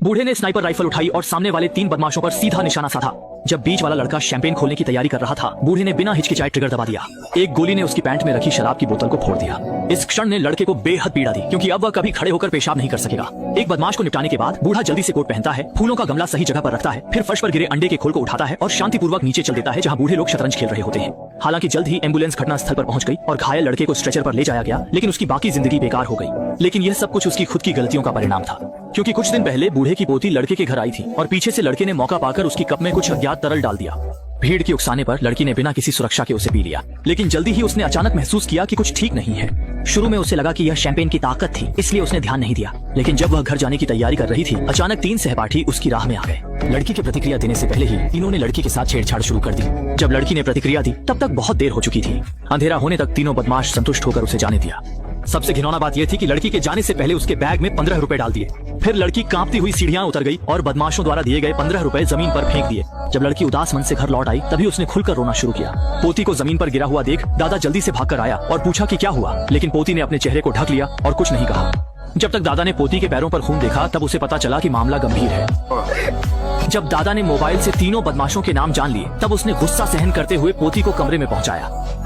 बूढ़े ने sniper rifle उठाई और सामने वाले 3 बदमाशों पर सीधा निशाना साधा। जब बीच वाला लड़का शैंपेन खोलने की तैयारी कर रहा था, बूढ़े ने बिना हिचकिचाए ट्रिगर दबा दिया। एक गोली ने उसकी पैंट में रखी शराब की बोतल को फोड़ दिया। इस क्षण ने लड़के को बेहद पीड़ा दी, क्योंकि अब वह कभी खड़े होकर पेशाब नहीं कर सकेगा। एक बदमाश को निपटाने के बाद बूढ़ा जल्दी से कोट पहनता है, फूलों का गमला सही जगह पर रखता है, फिर फर्श पर गिरे अंडे के खोल को उठाता है और शांतिपूर्वक नीचे चल देता है, जहां बूढ़े लोग शतरंज खेल रहे होते हैं। हालांकि जल्द ही एम्बुलेंस घटनास्थल पर पहुंच गई और घायल लड़के को स्ट्रेचर पर ले जाया गया, लेकिन उसकी बाकी जिंदगी बेकार हो गई। लेकिन यह सब कुछ उसकी खुद की गलतियों का परिणाम था, क्योंकि कुछ दिन पहले बूढ़े की पोती लड़के के घर आई थी और पीछे से लड़के ने मौका पाकर उसकी कप में कुछ अज्ञात तरल डाल दिया। भीड़ के उकसाने पर लड़की ने बिना किसी सुरक्षा के उसे पी लिया, लेकिन जल्दी ही उसने अचानक महसूस किया कि कुछ ठीक नहीं है। शुरू में उसे लगा कि यह शैंपेन की ताकत थी, इसलिए उसने ध्यान नहीं दिया। लेकिन जब वह घर जाने की तैयारी कर रही थी, अचानक 3 सहपाठी उसकी राह में आ गए। लड़की की प्रतिक्रिया देने से पहले ही तीनों ने लड़की के साथ छेड़छाड़ शुरू कर दी। जब लड़की ने प्रतिक्रिया दी, तब तक बहुत देर हो चुकी थी। अंधेरा होने तक तीनों बदमाश संतुष्ट होकर उसे जाने दिया। सबसे घिनौना बात यह थी कि लड़की के जाने से पहले उसके बैग में 15 रुपए डाल दिए। फिर लड़की कांपती हुई सीढ़ियां उतर गई और बदमाशों द्वारा दिए गए 15 रुपए जमीन पर फेंक दिए। जब लड़की उदास मन से घर लौट आई, तभी उसने खुलकर रोना शुरू किया। पोती को जमीन पर गिरा हुआ देख दादा जल्दी से भागकर आया और पूछा कि क्या हुआ, लेकिन पोती ने अपने चेहरे को ढक लिया और कुछ नहीं कहा। जब तक दादा ने पोती के पैरों पर खून देखा, तब उसे पता चला कि मामला गंभीर है। जब दादा ने मोबाइल से तीनों बदमाशों के नाम जान लिए, तब उसने गुस्सा सहन करते हुए पोती को कमरे में पहुंचाया।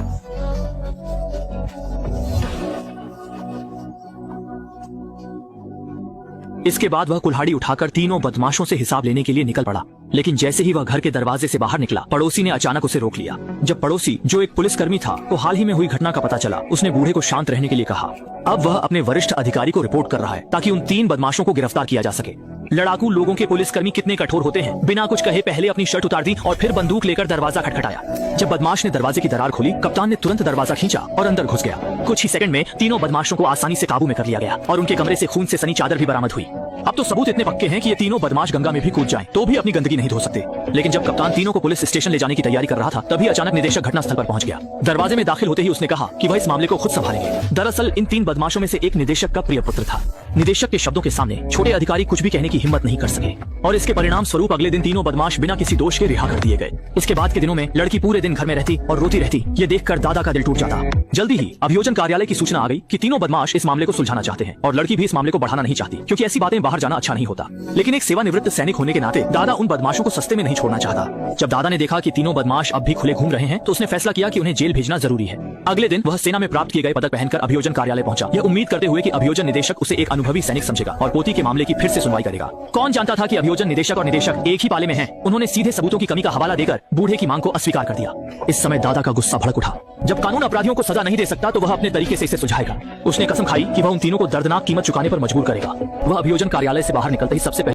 इसके बाद वह कुल्हाड़ी उठाकर तीनों बदमाशों से हिसाब लेने के लिए निकल पड़ा। लेकिन जैसे ही वह घर के दरवाजे से बाहर निकला, पड़ोसी ने अचानक उसे रोक लिया। जब पड़ोसी, जो एक पुलिसकर्मी था, को हाल ही में हुई घटना का पता चला, उसने बूढ़े को शांत रहने के लिए कहा। अब वह अपने वरिष्ठ अधिकारी को रिपोर्ट कर रहा है, ताकि उन 3 बदमाशों को गिरफ्तार किया जा सके। लड़ाकू लोगों के पुलिसकर्मी कितने कठोर होते हैं। बिना कुछ कहे पहले अपनी शर्ट उतार दी और फिर बंदूक लेकर दरवाजा खटखटाया। जब बदमाश ने दरवाजे की दरार खोली, कप्तान ने तुरंत दरवाजा खींचा और अंदर घुस गया। कुछ ही सेकंड में तीनों बदमाशों को आसानी से काबू में कर लिया गया और उनके कमरे से खून से सनी चादर भी बरामद हुई। अब तो सबूत इतने पक्के हैं कि ये तीनों बदमाश गंगा में भी कूद जाएं, तो भी अपनी गंदगी नहीं धो सकते। लेकिन जब कप्तान तीनों को पुलिस स्टेशन ले जाने की तैयारी कर रहा था, तभी अचानक निदेशक घटनास्थल पर पहुंच गया। दरवाजे में दाखिल होते ही उसने कहा कि वह इस मामले को खुद संभालेंगे। दरअसल इन 3 बदमाशों में से एक निदेशक का प्रिय पुत्र था। निदेशक के शब्दों के सामने छोटे अधिकारी कुछ भी कहने की हिम्मत नहीं कर सके और इसके परिणाम स्वरूप अगले दिन तीनों बदमाश बिना किसी दोष के रिहा कर दिए गए। इसके बाद के दिनों में लड़की पूरे दिन घर में रहती और रोती रहती। ये देखकर दादा का दिल टूट जाता। जल्दी ही अभियोजन कार्यालय की सूचना आ गई कि तीनों बदमाश इस मामले को सुलझाना चाहते हैं और लड़की भी इस मामले को बढ़ाना नहीं चाहती, क्योंकि ऐसी बातें बाहर जाना अच्छा नहीं होता। लेकिन एक सेवानिवृत्त सैनिक होने के नाते दादा उन बदमाशों को सस्ते में नहीं छोड़ना चाहता। जब दादा ने देखा कि तीनों बदमाश अब भी खुले घूम रहे हैं, तो उसने फैसला किया कि उन्हें जेल भेजना जरूरी है। अगले दिन वह सेना में प्राप्त किए गए पदक पहनकर अभियोजन कार्यालय पहुंचा, यह उम्मीद करते हुए कि अभियोजन निदेशक उसे एक अनुभवी सैनिक समझेगा और पोती के मामले की फिर से सुनवाई करेगा। कौन जानता था कि अभियोजन निदेशक और निदेशक एक ही पाले में हैं। उन्होंने सीधे सबूतों की कमी का हवाला देकर बूढ़े की मांग को अस्वीकार कर दिया। इस समय दादा का गुस्सा भड़क उठा। जब कानून अपराधियों को सजा नहीं दे सकता, तो वह अपने तरीके से इसे सुलझाएगा। उसने कसम खाई कि वह उन तीनों को दर्दनाक कीमत चुकाने पर मजबूर करेगा। वह अभियोजन कार्यालय से बाहर निकलते ही सबसे